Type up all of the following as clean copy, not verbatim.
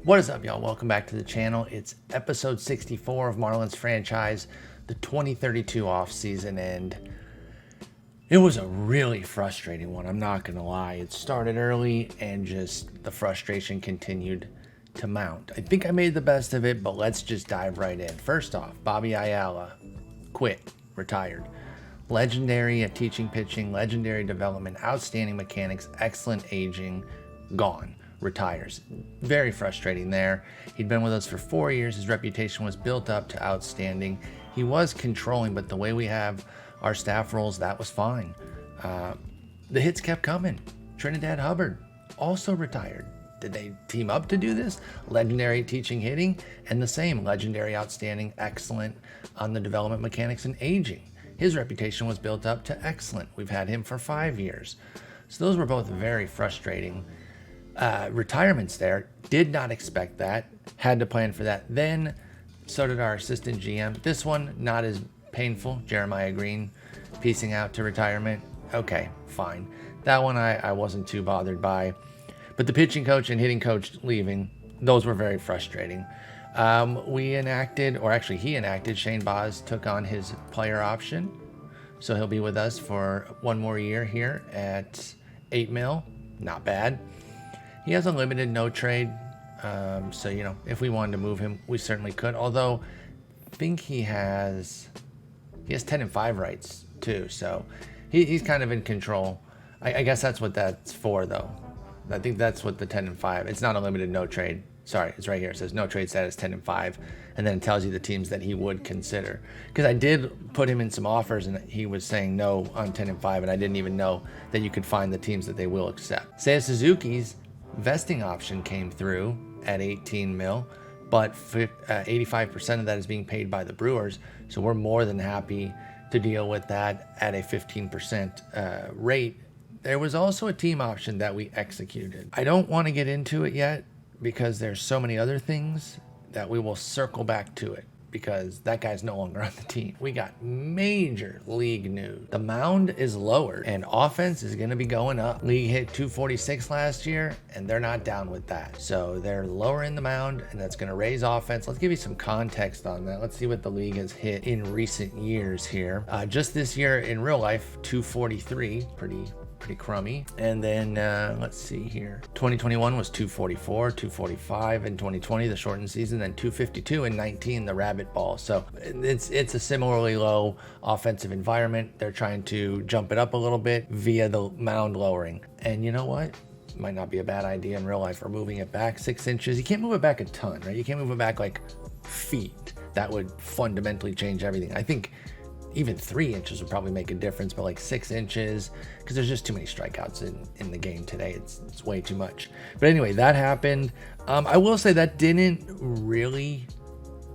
What is up, y'all? Welcome back to the channel. It's episode 64 of Marlins franchise, the 2032 offseason, and it was a really frustrating one. I'm not going to lie. It started early and just the frustration continued to mount. I think I made the best of it, but let's just dive right in. First off, Bobby Ayala quit, retired. Legendary at teaching pitching, legendary development, outstanding mechanics, excellent aging, gone. Retires. Very frustrating there. He'd been with us for 4 years. His reputation was built up to outstanding. He was controlling, but the way we have our staff roles, that was fine. The hits kept coming. Trinidad Hubbard also retired. Did they team up to do this? Legendary teaching hitting, and the same legendary, outstanding, excellent on the development mechanics and aging. His reputation was built up to excellent. We've had him for 5 years. So those were both very frustrating retirements there. Did not expect that. Had to plan for that. Then so did our assistant GM. This one, not as painful. Jeremiah Green piecing out to retirement. Okay, fine. That one I wasn't too bothered by. But the pitching coach and hitting coach leaving, those were very frustrating. He enacted, Shane Boz took on his player option. So he'll be with us for one more year here at $8 million. Not bad. He has a limited no trade. So, if we wanted to move him, we certainly could. Although I think he has 10-5 rights too. So he's kind of in control. I guess that's what that's for, though. I think that's what the 10-5. It's not a limited no trade. Sorry, it's right here. It says no trade status 10-5, and then it tells you the teams that he would consider. Because I did put him in some offers, and he was saying no on 10-5, and I didn't even know that you could find the teams that they will accept. Seiya Suzuki's vesting option came through at $18 million, but 85% of that is being paid by the Brewers, so we're more than happy to deal with that at a 15% rate. There was also a team option that we executed. I don't want to get into it yet because there's so many other things that we will circle back to it because that guy's no longer on the team. We got major league news. The mound is lowered and offense is going to be going up. League hit 246 last year and they're not down with that. So they're lowering the mound and that's going to raise offense. Let's give you some context on that. Let's see what the league has hit in recent years here. Just this year in real life, 243, pretty crummy. And then let's see here. 2021 was 244, 245 in 2020, the shortened season, then 252 in 19, the rabbit ball. So it's a similarly low offensive environment. They're trying to jump it up a little bit via the mound lowering. And you know what? Might not be a bad idea in real life. We're moving it back 6 inches. You can't move it back a ton, right? You can't move it back like feet. That would fundamentally change everything. I think even 3 inches would probably make a difference, but like 6 inches, because there's just too many strikeouts in the game today. It's way too much. But anyway, that happened. I will say that didn't really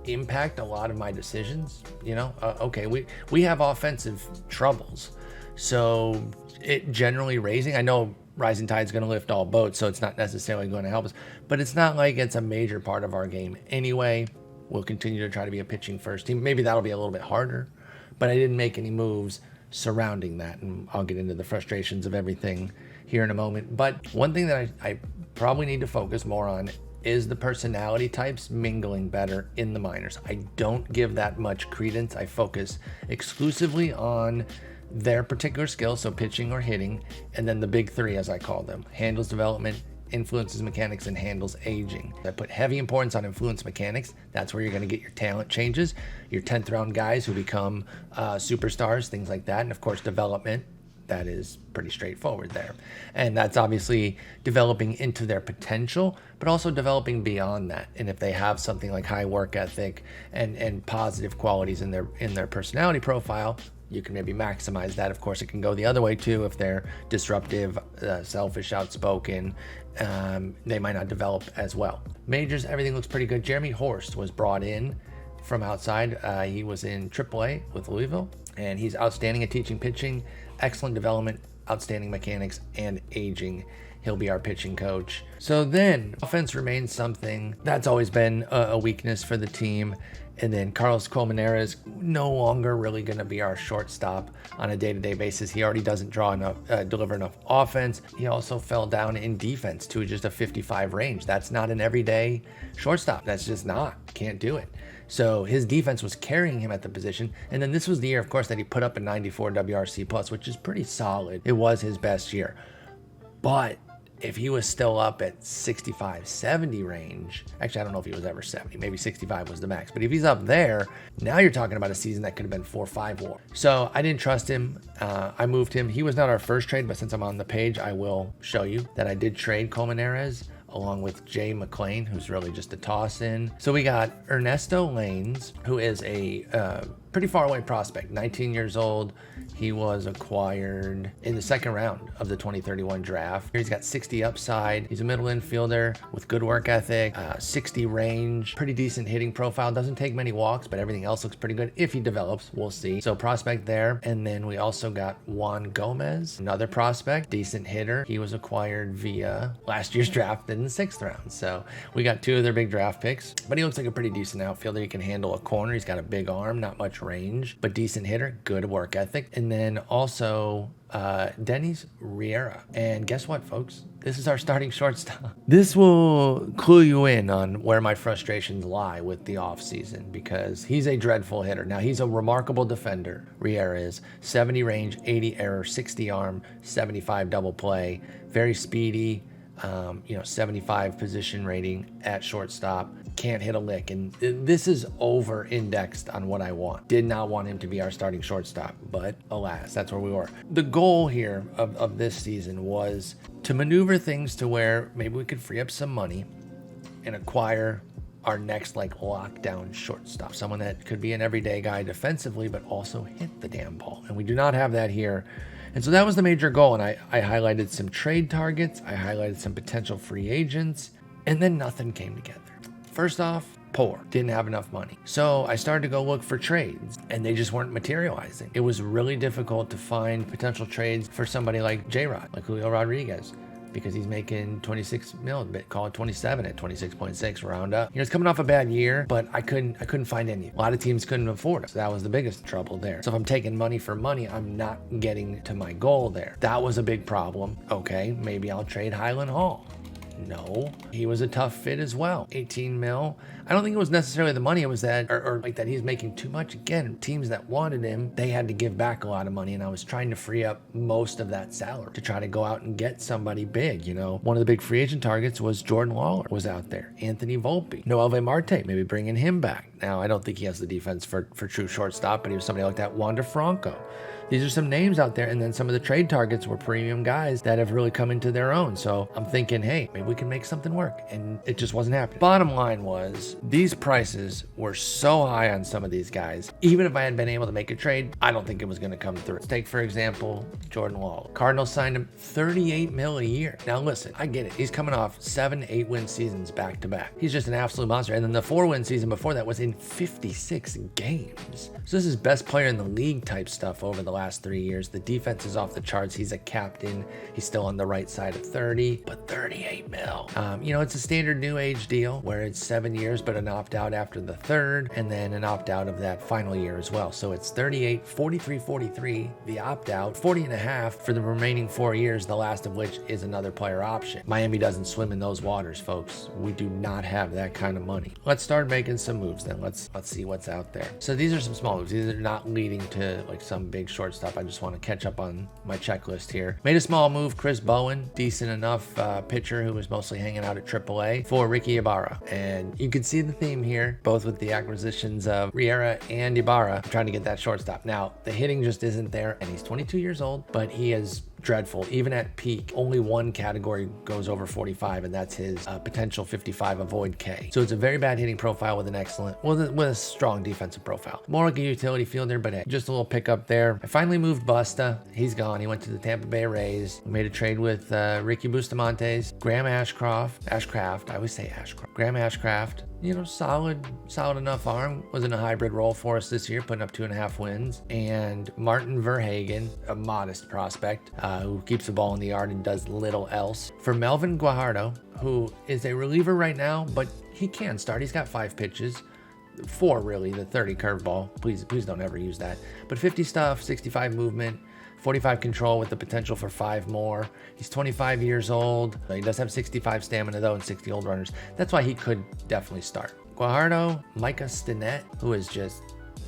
impact a lot of my decisions. Okay, we have offensive troubles, so it generally raising. I know rising tide is going to lift all boats, so it's not necessarily going to help us, but it's not like it's a major part of our game anyway. We'll continue to try to be a pitching first team. Maybe that'll be a little bit harder. But I didn't make any moves surrounding that, and I'll get into the frustrations of everything here in a moment. But one thing that I probably need to focus more on is the personality types mingling better in the minors. I don't give that much credence. I focus exclusively on their particular skill, so pitching or hitting, and then the big three, as I call them: handles development, influences mechanics, and handles aging. I put heavy importance on influence mechanics. That's where you're going to get your talent changes, your 10th round guys who become superstars, things like that. And of course, development, that is pretty straightforward there. And that's obviously developing into their potential, but also developing beyond that. And if they have something like high work ethic and positive qualities in their personality profile, you can maybe maximize that. Of course, it can go the other way too. If they're disruptive, selfish, outspoken, they might not develop as well. Majors, everything looks pretty good. Jeremy Horst was brought in from outside. He was in AAA with Louisville, and he's outstanding at teaching pitching, excellent development, outstanding mechanics, and aging. He'll be our pitching coach. So then offense remains something that's always been a weakness for the team. And then Carlos Colmenero is no longer really going to be our shortstop on a day-to-day basis. He already doesn't deliver enough offense. He also fell down in defense to just a 55 range. That's not an everyday shortstop. That's just not. Can't do it. So his defense was carrying him at the position. And then this was the year, of course, that he put up a 94 WRC plus, which is pretty solid. It was his best year. But if he was still up at 65, 70 range, actually, I don't know if he was ever 70, maybe 65 was the max, but if he's up there, now you're talking about a season that could have been 4-5 WAR. So I didn't trust him. I moved him. He was not our first trade, but since I'm on the page, I will show you that I did trade Colmenares along with Jay McClain, who's really just a toss in. So we got Ernesto Lanes, who is a pretty far away prospect, 19 years old. He was acquired in the second round of the 2031 draft. He's got 60 upside. He's a middle infielder with good work ethic, 60 range, pretty decent hitting profile. Doesn't take many walks, but everything else looks pretty good. If he develops, we'll see. So prospect there. And then we also got Juan Gomez, another prospect, decent hitter. He was acquired via last year's draft in the 6th round. So we got 2 of their big draft picks, but he looks like a pretty decent outfielder. He can handle a corner. He's got a big arm, not much range, but decent hitter, good work ethic. And then also Dennis Riera. And guess what, folks? This is our starting shortstop. This will clue you in on where my frustrations lie with the offseason, because he's a dreadful hitter. Now, he's a remarkable defender. Riera is 70 range, 80 error, 60 arm, 75 double play, very speedy. 75 position rating at shortstop, can't hit a lick. And this is over indexed on what I want. Did not want him to be our starting shortstop, but alas, that's where we were. The goal here of this season was to maneuver things to where maybe we could free up some money and acquire our next lockdown shortstop, someone that could be an everyday guy defensively, but also hit the damn ball. And we do not have that here. And so that was the major goal. And I highlighted some trade targets. I highlighted some potential free agents, and then nothing came together. First off, poor, didn't have enough money. So I started to go look for trades, and they just weren't materializing. It was really difficult to find potential trades for somebody like J-Rod, like Julio Rodriguez, because he's making 26 mil, call it 27 at 26.6 round up. It's coming off a bad year, but I couldn't find any. A lot of teams couldn't afford it. So that was the biggest trouble there. So if I'm taking money for money, I'm not getting to my goal there. That was a big problem. Okay, maybe I'll trade Highland Hall. No, he was a tough fit as well. 18 mil. I don't think it was necessarily the money. It was that, or like that he's making too much. Again, teams that wanted him, they had to give back a lot of money. And I was trying to free up most of that salary to try to go out and get somebody big. One of the big free agent targets was Jordan Lawler was out there. Anthony Volpe, Noelvi Marte, maybe bringing him back. Now, I don't think he has the defense for true shortstop, but he was somebody like that. Wander Franco. These are some names out there, and then some of the trade targets were premium guys that have really come into their own. So I'm thinking, hey, maybe we can make something work, and it just wasn't happening. Bottom line was, these prices were so high on some of these guys. Even if I had been able to make a trade, I don't think it was going to come through. Let's take, for example, Jordan Lawler. Cardinals signed him $38 million a year. Now listen, I get it. He's coming off 7-8 win seasons back to back. He's just an absolute monster. And then the 4-win season before that was in 56 games. So this is best player in the league type stuff over the last 3 years. The defense is off the charts. He's a captain. He's still on the right side of 30, but 38 mil. It's a standard new age deal where it's 7 years, but an opt-out after the 3rd, and then an opt-out of that final year as well. So it's 38, 43, 43, the opt-out, 40 and a half for the remaining 4 years, the last of which is another player option. Miami doesn't swim in those waters, folks. We do not have that kind of money. Let's start making some moves then. Let's see what's out there. So these are some small moves. These are not leading to some big shortstop. I just want to catch up on my checklist here. Made a small move, Chris Bowen, decent enough pitcher who was mostly hanging out at AAA, for Ricky Ibarra. And you can see the theme here, both with the acquisitions of Riera and Ibarra, trying to get that shortstop. Now, the hitting just isn't there, and he's 22 years old, but he is dreadful. Even at peak, only one category goes over 45, and that's his potential 55 avoid K. So it's a very bad hitting profile with a strong defensive profile. More like a utility fielder, but hey, just a little pickup there. I finally moved Busta. He's gone. He went to the Tampa Bay Rays. We made a trade with Ricky Bustamontes, Graham Ashcraft. I always say Ashcraft. Graham Ashcraft. Solid enough arm. Was in a hybrid role for us this year, putting up 2.5 wins. And Martin Verhagen, a modest prospect. who keeps the ball in the yard and does little else. For Melvin Guajardo, who is a reliever right now, but he can start. He's got 5 pitches. 4 really, the 30 curveball. Please don't ever use that. But 50 stuff, 65 movement, 45 control with the potential for 5 more. He's 25 years old. He does have 65 stamina though and 60 old runners. That's why he could definitely start. Guajardo, Micah Stinnett, who is just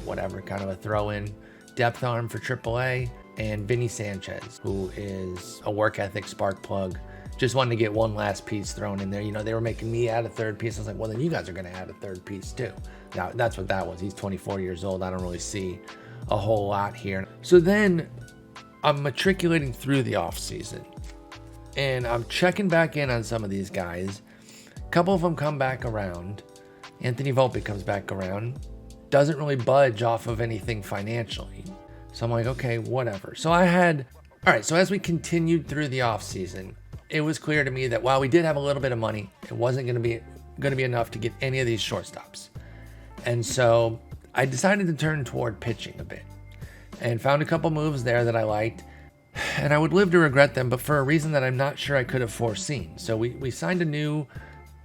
whatever, kind of a throw-in depth arm for AAA, and Vinny Sanchez, who is a work ethic spark plug. Just wanted to get one last piece thrown in there. You know, they were making me add a third piece. I was like, well, then you guys are going to add a third piece too. Now, that's what that was. He's 24 years old. I don't really see a whole lot here. So then I'm matriculating through the offseason, and I'm checking back in on some of these guys. A couple of them come back around. Anthony Volpe comes back around. Doesn't really budge off of anything financially. So I'm like, okay, whatever. So all right, so as we continued through the offseason, it was clear to me that while we did have a little bit of money, it wasn't going to be enough to get any of these shortstops. And so I decided to turn toward pitching a bit and found a couple moves there that I liked. And I would live to regret them, but for a reason that I'm not sure I could have foreseen. So we signed a new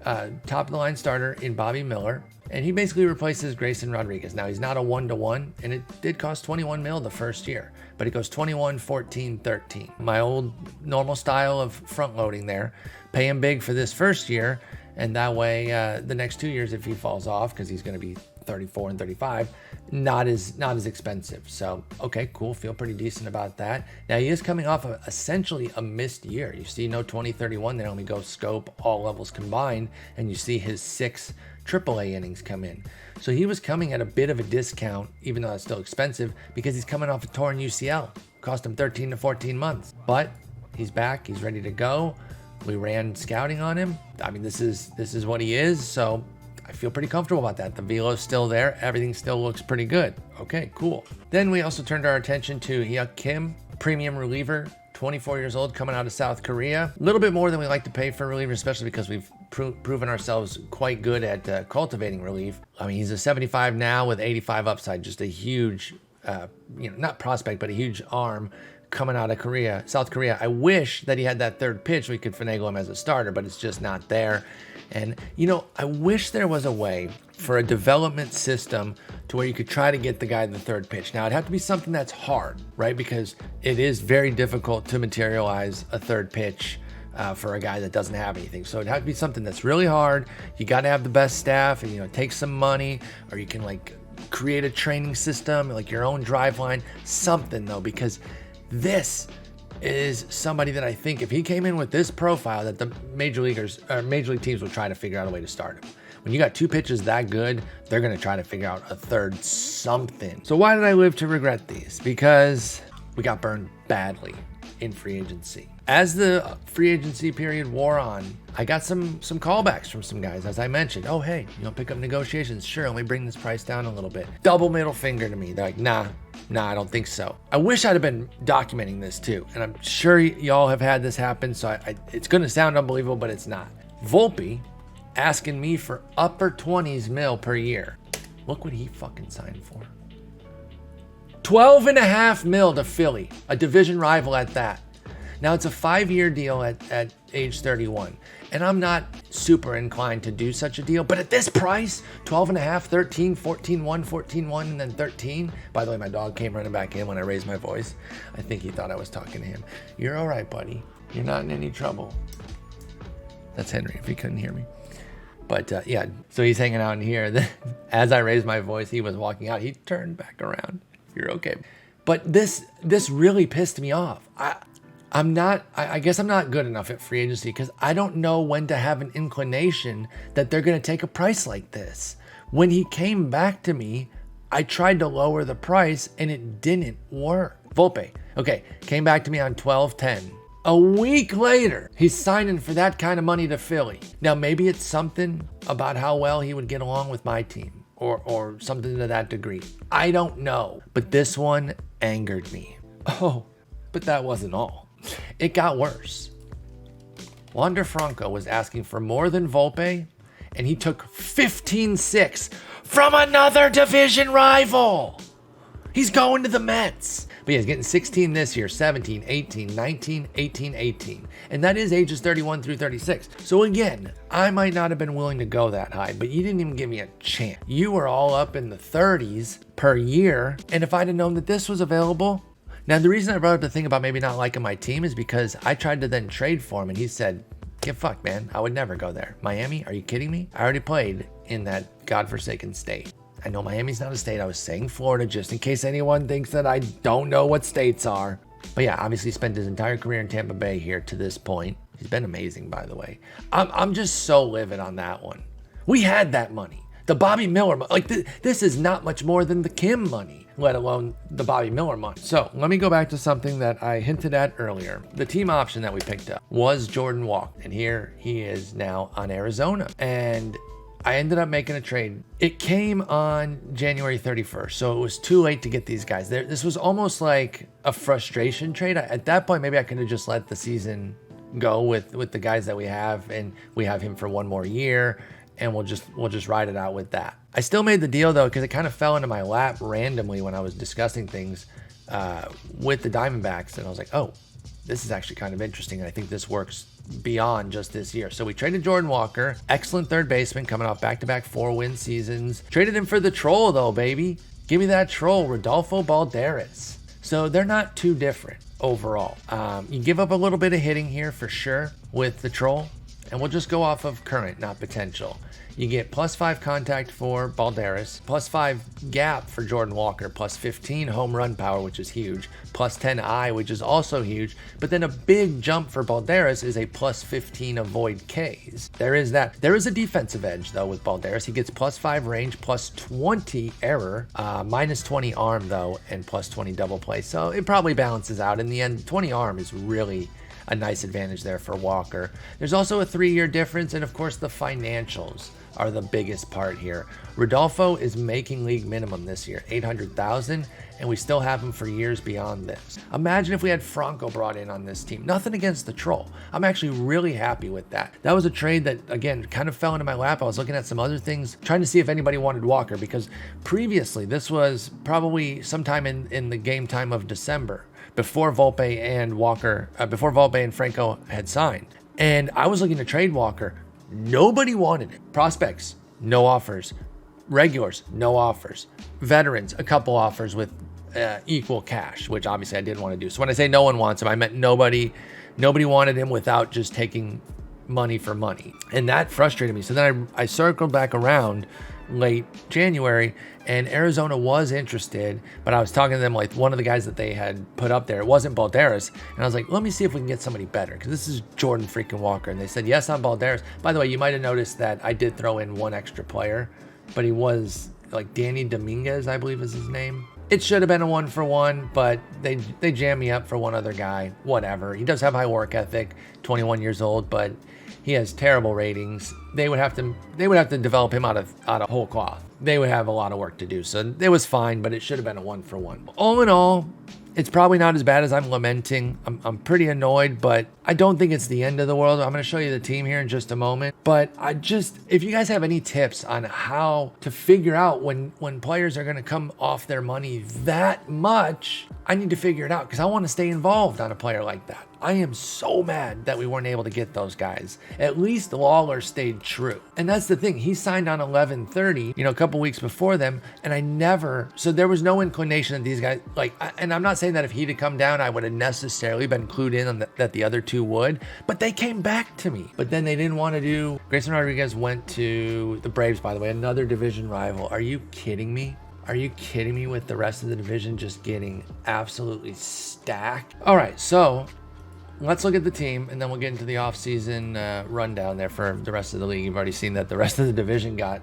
top-of-the-line starter in Bobby Miller, and he basically replaces Grayson Rodriguez. Now, he's not a 1-to-1, and it did cost $21 million the first year, but it goes 21, 14, 13. My old normal style of front-loading there. Pay him big for this first year, and that way the next 2 years, if he falls off, because he's going to be 34 and 35, not as expensive. So, okay, cool. Feel pretty decent about that. Now, he is coming off of essentially a missed year. You see no 2031 there. Only go scope all levels combined, and you see his 6 AAA innings come in. So he was coming at a bit of a discount, even though that's still expensive, because he's coming off a torn UCL. Cost him 13 to 14 months. But he's back. He's ready to go. We ran scouting on him. I mean, this is what he is. So I feel pretty comfortable about that. The velo's still there. Everything still looks pretty good. Okay, cool. Then we also turned our attention to Hyuk Kim, premium reliever, 24 years old, coming out of South Korea. A little bit more than we like to pay for relievers, especially because we've proven ourselves quite good at cultivating relief. I mean, he's a 75 now with 85 upside, just a huge, not prospect, but a huge arm coming out of Korea, South Korea. I wish that he had that third pitch. We could finagle him as a starter, but it's just not there. And, I wish there was a way for a development system to where you could try to get the guy the third pitch. Now, it'd have to be something that's hard, right? Because it is very difficult to materialize a third pitch for a guy that doesn't have anything. So it'd have to be something that's really hard. You got to have the best staff and, take some money, or you can create a training system, like your own drive line, something though, because this is somebody that I think if he came in with this profile, that the major league teams would try to figure out a way to start him. When you got 2 pitches that good, they're going to try to figure out a third something. So why did I live to regret these? Because we got burned badly in free agency. As the free agency period wore on, I got some callbacks from some guys, as I mentioned. Oh, hey, pick up negotiations. Sure, let me bring this price down a little bit. Double middle finger to me. They're like, nah, I don't think so. I wish I'd have been documenting this too. And I'm sure y'all have had this happen, so it's going to sound unbelievable, but it's not. Volpe asking me for upper 20s mil per year. Look what he fucking signed for. 12.5 mil to Philly, a division rival at that. Now, it's a 5-year deal at age 31, and I'm not super inclined to do such a deal, but at this price, 12.5, 13, 14-1, 14-1, and then 13. By the way, my dog came running back in when I raised my voice. I think he thought I was talking to him. You're all right, buddy. You're not in any trouble. That's Henry, if he couldn't hear me. But yeah, so he's hanging out in here. As I raised my voice, he was walking out. He turned back around. You're okay. But this really pissed me off. I guess I'm not good enough at free agency because I don't know when to have an inclination that they're going to take a price like this. When he came back to me, I tried to lower the price and it didn't work. Volpe, okay, came back to me on 12.10. A week later, he's signing for that kind of money to Philly. Now, maybe it's something about how well he would get along with my team or something to that degree. I don't know, but this one angered me. Oh, but that wasn't all. It got worse. Wander Franco was asking for more than Volpe, and he took 15-6 from another division rival. He's going to the Mets. But But yeah, he's getting 16 this year, 17, 18, 19, 18, 18. And that is ages 31 through 36. So again, I might not have been willing to go that high, but you didn't even give me a chance. You were all up in the 30s per year. And if I'd have known that this was available, now the reason I brought up the thing about maybe not liking my team is because I tried to then trade for him and he said, get fucked, man. I would never go there. Miami? Are you kidding me? I already played in that godforsaken state. I know Miami's not a state. I was saying Florida just in case anyone thinks that I don't know what states are. But yeah, obviously spent his entire career in Tampa Bay here to this point. He's been amazing, by the way. I'm just so livid on that one. We had that money. The Bobby Miller money. Like, this is not much more than the Kim money, let alone the Bobby Miller money. So let me go back to something that I hinted at earlier. The team option that we picked up was Jordan Walker. And here he is now on Arizona. And I ended up making a trade. It came on January 31st, so it was too late to get these guys. This was almost like a frustration trade. At that point, maybe I could have just let the season go with the guys that we have, and we have him for one more year, and we'll just ride it out with that. I still made the deal though, because it kind of fell into my lap randomly when I was discussing things with the Diamondbacks, and I was like, oh, this is actually kind of interesting, and I think this works beyond just this year. So we traded Jordan Walker, excellent third baseman coming off back-to-back 4-win seasons. Traded him for the troll though, baby. Give me that troll, Rodolfo Balderas. So they're not too different overall. You give up a little bit of hitting here for sure with the troll, and we'll just go off of current, not potential. You get +5 contact for Balderas, +5 gap for Jordan Walker, +15 home run power, which is huge, +10 I, which is also huge. But then a big jump for Balderas is a +15 avoid Ks. There is that. There is a defensive edge though with Balderas. He gets +5 range, +20 error, -20 arm though, and +20 double play. So it probably balances out in the end. 20 arm is really a nice advantage there for Walker. There's also a 3-year difference, and of course the financials are the biggest part here. Rodolfo is making league minimum this year, $800,000, and we still have him for years beyond this. Imagine if we had Franco brought in on this team. Nothing against the troll. I'm actually really happy with that. That was a trade that, again, kind of fell into my lap. I was looking at some other things, trying to see if anybody wanted Walker, because previously, this was probably sometime in the game time of December, before Volpe and Walker, before Volpe and Franco had signed. And I was looking to trade Walker. Nobody wanted it. Prospects, no offers. Regulars, no offers. Veterans, a couple offers with equal cash, which obviously I didn't want to do. So when I say no one wants him, I meant nobody wanted him without just taking money for money. And that frustrated me. So then I circled back around late January, and Arizona was interested, but I was talking to them, like one of the guys that they had put up there, it wasn't Balderas, and I was like, let me see if we can get somebody better, because this is Jordan freaking Walker. And they said yes on Balderas. By the way, you might have noticed that I did throw in one extra player, but he was like Danny Dominguez, I believe is his name. It should have been a 1-for-1, but they jammed me up for one other guy. Whatever. He does have high work ethic, 21 years old, but he has terrible ratings. They would have to develop him out of whole cloth. They would have a lot of work to do. So it was fine, but it should have been a 1-for-1. All in all, it's probably not as bad as I'm lamenting. I'm pretty annoyed, but I don't think it's the end of the world. I'm going to show you the team here in just a moment. But if you guys have any tips on how to figure out when players are going to come off their money that much, I need to figure it out, because I want to stay involved on a player like that. I am so mad that we weren't able to get those guys. At least Lawler stayed true. And that's the thing. He signed on 11/30, a couple weeks before them. And so there was no inclination that these guys, and I'm not saying that if he'd have come down, I would have necessarily been clued in on that the other two would, but they came back to me. But then they didn't want to do. Grayson Rodriguez went to the Braves, by the way, another division rival. Are you kidding me? Are you kidding me with the rest of the division just getting absolutely stacked? All right, so let's look at the team, and then we'll get into the offseason rundown there for the rest of the league. You've already seen that the rest of the division got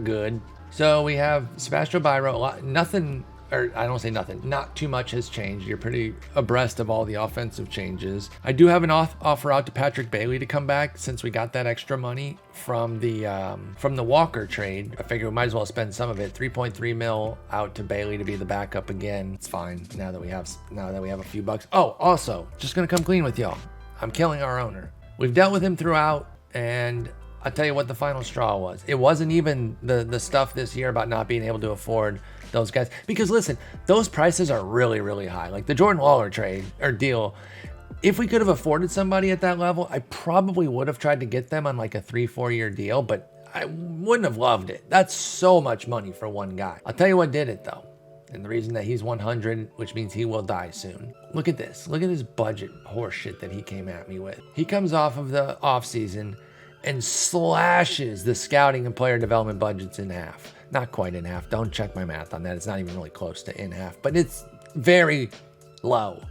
good. So we have Sebastian Byro. Nothing, or I don't say nothing, not too much has changed. You're pretty abreast of all the offensive changes. I do have an offer out to Patrick Bailey to come back, since we got that extra money from the Walker trade. I figure we might as well spend some of it. 3.3 mil out to Bailey to be the backup again. It's fine now that we have a few bucks. Oh, also, just gonna come clean with y'all. I'm killing our owner. We've dealt with him throughout, and I'll tell you what the final straw was. It wasn't even the stuff this year about not being able to afford those guys. Because listen, those prices are really, really high. Like the Jordan Lawler trade or deal, if we could have afforded somebody at that level, I probably would have tried to get them on like a 3-4 year deal, but I wouldn't have loved it. That's so much money for one guy. I'll tell you what did it though. And the reason that he's 100, which means he will die soon. Look at this. Look at this budget horseshit that he came at me with. He comes off of the offseason and slashes the scouting and player development budgets in half. Not quite in half. Don't check my math on that. It's not even really close to in half, but it's very low.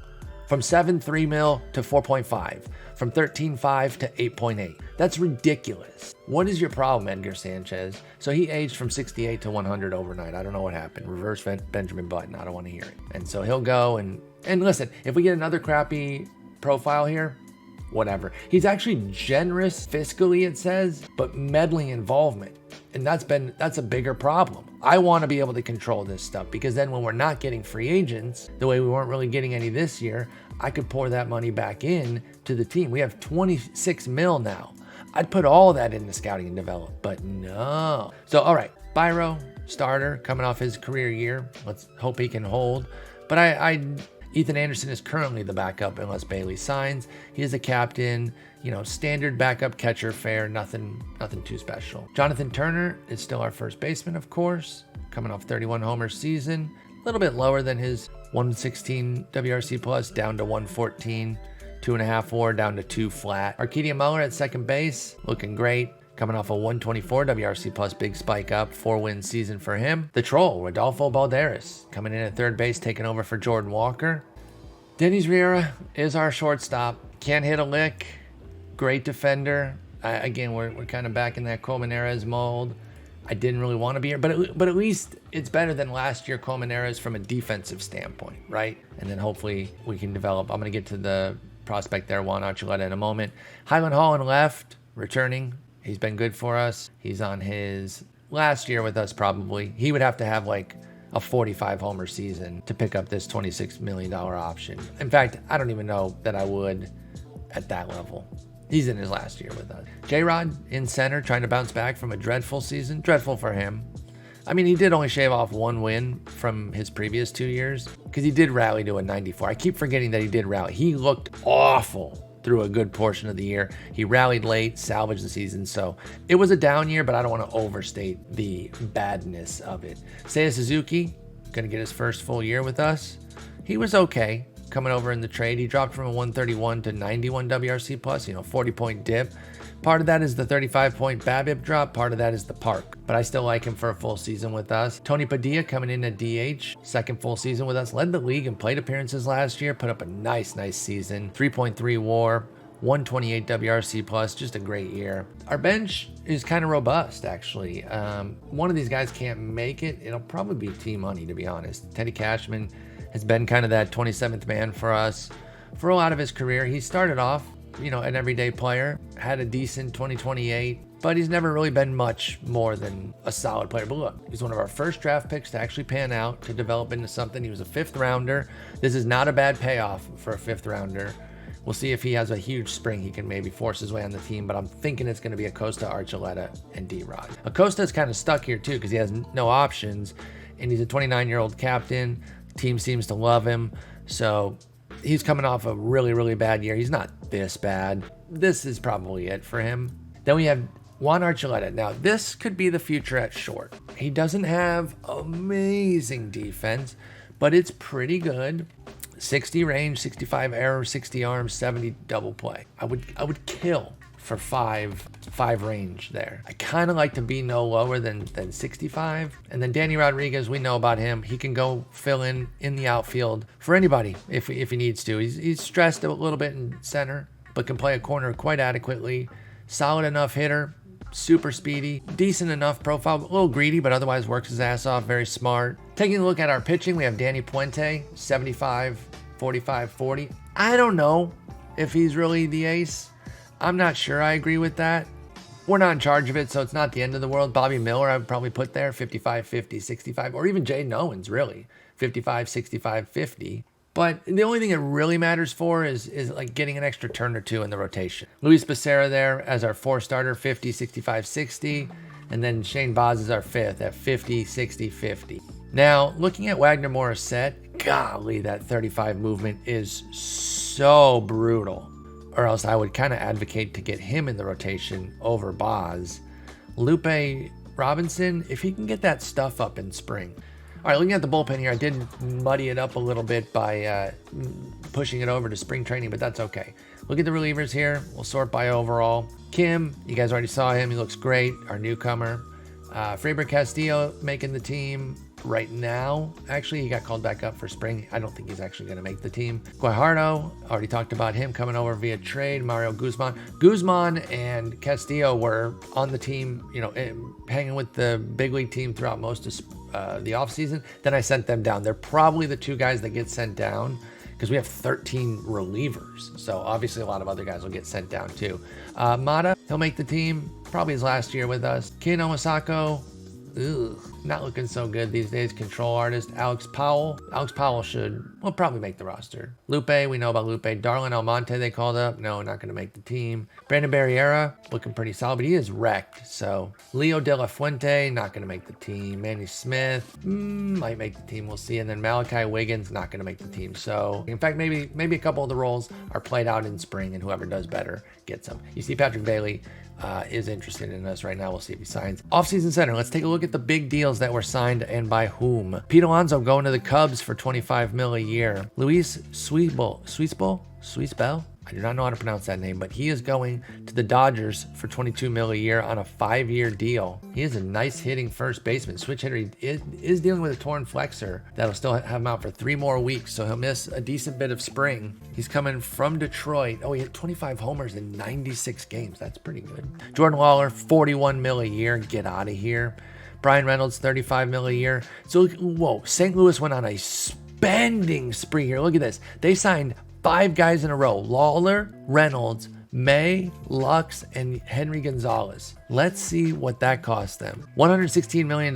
From 7.3 mil to 4.5. From 13.5 to 8.8. That's ridiculous. What is your problem, Edgar Sanchez? So he aged from 68 to 100 overnight. I don't know what happened. Reverse Benjamin Button. I don't want to hear it. And so he'll go and listen, if we get another crappy profile here, whatever. He's actually generous fiscally, it says, but meddling involvement. And that's a bigger problem. I want to be able to control this stuff because then when we're not getting free agents, the way we weren't really getting any this year, I could pour that money back in to the team. We have 26 mil now. I'd put all that into scouting and develop, but no. So, all right, Byro, starter, coming off his career year. Let's hope he can hold. But Ethan Anderson is currently the backup unless Bailey signs. He is a captain, standard backup catcher fare, nothing too special. Jonathan Turner is still our first baseman, of course, coming off 31 homer season. A little bit lower than his 116 WRC plus, down to 114, 2.5 WAR, down to 2 flat. Arcadia Muller at second base, looking great. Coming off a 124 WRC plus, big spike up, 4-win season for him. The Troll, Rodolfo Balderas, coming in at third base, taking over for Jordan Walker. Dennis Riera is our shortstop. Can't hit a lick. Great defender. Again, we're kind of back in that Colmenares mold. I didn't really want to be here, but at least it's better than last year Colmenares from a defensive standpoint, right? And then hopefully we can develop. I'm going to get to the prospect there, Juan Archuleta, in a moment. Highland Hall in left, returning. He's been good for us. He's on his last year with us probably. He would have to have like a 45 homer season to pick up this $26 million option. In fact, I don't even know that I would at that level. He's in his last year with us. J-Rod in center, trying to bounce back from a dreadful season. Dreadful for him. I mean, he did only shave off 1 win from his previous 2 years because he did rally to a 94. I keep forgetting that he did rally. He looked awful through a good portion of the year. He rallied late, salvaged the season. So it was a down year, but I don't want to overstate the badness of it. Seiya Suzuki, going to get his first full year with us. He was okay. Coming over in the trade, he dropped from a 131 to 91 WRC plus, 40-point dip. Part of that is the 35-point BABIP drop. Part of that is the park. But I still like him for a full season with us. Tony Padilla coming in at DH, second full season with us. Led the league in plate appearances last year. Put up a nice season. 3.3 WAR, 128 WRC plus. Just a great year. Our bench is kind of robust, actually. One of these guys can't make it. It'll probably be T-Money, to be honest. Teddy Cashman has been kind of that 27th man for us for a lot of his career. He started off, an everyday player, had a decent 2028, but he's never really been much more than a solid player. But look, he's one of our first draft picks to actually pan out, to develop into something. He was a 5th rounder. This is not a bad payoff for a 5th rounder. We'll see if he has a huge spring. He can maybe force his way on the team, but I'm thinking it's going to be Acosta, Archuleta, and D-Rod. Acosta's kind of stuck here too because he has no options, and he's a 29-year-old captain. Team seems to love him, so he's coming off a really bad year. He's not this bad. This is probably it for him. Then we have Juan Archuleta. Now, this could be the future at short. He doesn't have amazing defense, but it's pretty good. 60 range, 65 error, 60 arms, 70 double play. I would kill for 5 range there. I kind of like to be no lower than 65. And then Danny Rodriguez, we know about him. He can go fill in the outfield for anybody if he needs to. He's stressed a little bit in center, but can play a corner quite adequately. Solid enough hitter, super speedy, decent enough profile, a little greedy, but otherwise works his ass off, very smart. Taking a look at our pitching, we have Danny Puente, 75, 45, 40. I don't know if he's really the ace. I'm not sure I agree with that. We're not in charge of it, so it's not the end of the world. Bobby Miller, I would probably put there, 55, 50, 65, or even Jaden Owens, really, 55, 65, 50. But the only thing it really matters for is like getting an extra turn or two in the rotation. Luis Becerra there as our 4 starter, 50, 65, 60. And then Shane Boz is our 5th at 50, 60, 50. Now, looking at Wagner Morissette, golly, that 35 movement is so brutal. Or else I would kind of advocate to get him in the rotation over Boz. Lupe Robinson, if he can get that stuff up in spring. All right, looking at the bullpen here, I did muddy it up a little bit by pushing it over to spring training, but that's okay. Look at the relievers here. We'll sort by overall. Kim, you guys already saw him. He looks great, our newcomer. Faber Castillo making the team right now. Actually, he got called back up for spring. I don't think he's actually going to make the team. Guajardo, already talked about him coming over via trade. Mario Guzman. Guzman and Castillo were on the team, hanging with the big league team throughout most of the offseason. Then I sent them down. They're probably the two guys that get sent down because we have 13 relievers. So obviously a lot of other guys will get sent down too. Mata, he'll make the team. Probably his last year with us. Ken Omasako, not looking so good these days. Control artist. Alex Powell will probably make the roster. Lupe, we know about Lupe. Darlin Almonte they called up. No, not going to make the team. Brandon Barriera, looking pretty solid, but he is wrecked. So Leo De La Fuente, not going to make the team. Manny Smith, might make the team. We'll see. And then Malachi Wiggins, not going to make the team. So in fact, maybe a couple of the roles are played out in spring, and whoever does better gets them. You see Patrick Bailey is interested in us right now. We'll see if he signs. Offseason center. Let's take a look at the big deals that were signed and by whom. Pete Alonso going to the Cubs for $25 million a year. Luis Sweetsbell? I do not know how to pronounce that name, but he is going to the Dodgers for $22 million a year on a 5-year deal. He is a nice hitting first baseman. Switch hitter. He is dealing with a torn flexor that'll still have him out for 3 more weeks, so he'll miss a decent bit of spring. He's coming from Detroit. Oh, he had 25 homers in 96 games. That's pretty good. Jordan Lawler, $41 million a year. Get out of here. Brian Reynolds, $35 million a year. So, whoa, St. Louis went on a spending spree here. Look at this. They signed 5 guys in a row: Lawler, Reynolds, May, Lux, and Henry Gonzalez. Let's see what that cost them. $116 million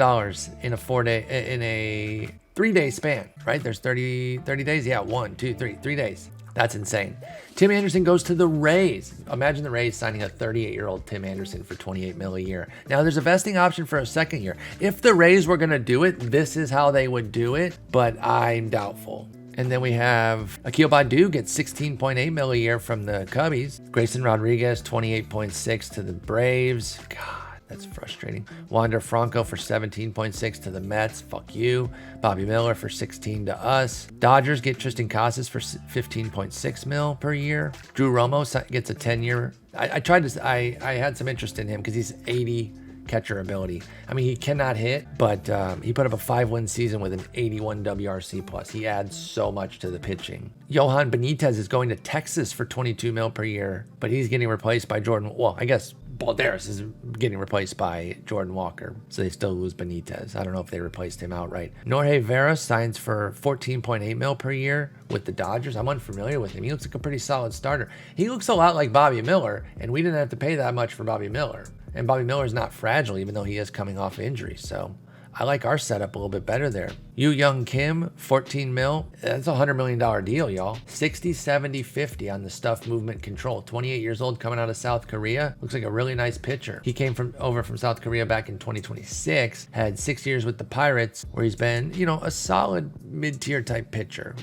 in a 3-day span, right? There's 30 days. Yeah, 1, 2, 3 days. That's insane. Tim Anderson goes to the Rays. Imagine the Rays signing a 38-year-old Tim Anderson for $28 million a year. Now, there's a vesting option for a second year. If the Rays were going to do it, this is how they would do it, but I'm doubtful. And then we have Akil Baddoo gets $16.8 million a year from the Cubbies. Grayson Rodriguez, $28.6 to the Braves. God, that's frustrating. Wander Franco for $17.6 to the Mets. Fuck you. Bobby Miller for $16 to us. Dodgers get Tristan Casas for $15.6 million per year. Drew Romo gets a 10-year. I had some interest in him because he's 80 catcher ability. I mean, he cannot hit, but he put up a 5-win season with an 81 WRC plus. He adds so much to the pitching. Johan Benitez is going to Texas for $22 million per year, but he's getting replaced by Jordan. Well, I guess Balderas is getting replaced by Jordan Walker, so they still lose Benitez. I don't know if they replaced him outright. Jorge Vera signs for $14.8 million per year with the Dodgers. I'm unfamiliar with him. He looks like a pretty solid starter. He looks a lot like Bobby Miller, and we didn't have to pay that much for Bobby Miller. And Bobby Miller is not fragile, even though he is coming off injury. So I like our setup a little bit better there. Yu Young Kim, $14 million. That's a $100 million deal, y'all. 60, 70, 50 on the stuff movement control. 28 years old, coming out of South Korea. Looks like a really nice pitcher. He came over from South Korea back in 2026. Had 6 years with the Pirates, where he's been, a solid mid-tier type pitcher.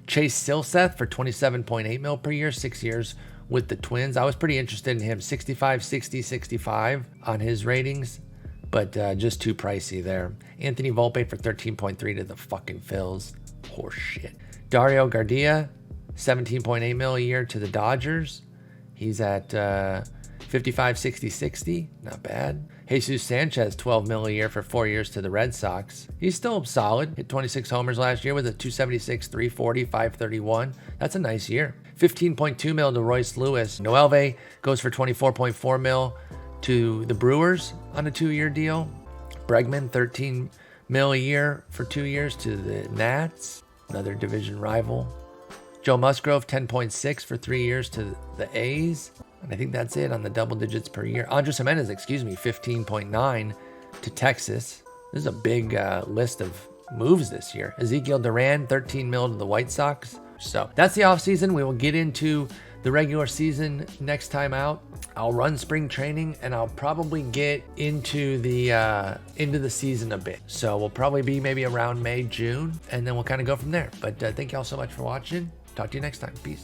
Chase Silseth for $27.8 million per year, 6 years with the Twins. I was pretty interested in him. 65, 60, 65 on his ratings, but just too pricey there. Anthony Volpe for $13.3 to the fucking Phils. Horse shit. Dario Garcia, $17.8 million a year to the Dodgers. He's at 55, 60, 60. Not bad. Jesus Sanchez, $12 million a year for 4 years to the Red Sox. He's still solid. Hit 26 homers last year with a 276, 340, 531. That's a nice year. $15.2 million to Royce Lewis. Noelve goes for $24.4 million to the Brewers on a 2-year deal. Bregman, $13 million a year for 2 years to the Nats, another division rival. Joe Musgrove, $10.6 for 3 years to the A's. And I think that's it on the double digits per year. Andres Jimenez, $15.9 to Texas. This is a big list of moves this year. Ezekiel Duran, $13 million to the White Sox. So that's the off season. We will get into the regular season next time out. I'll run spring training and I'll probably get into the season a bit. So we'll probably be maybe around May, June, and then we'll kind of go from there. But thank y'all so much for watching. Talk to you next time. Peace.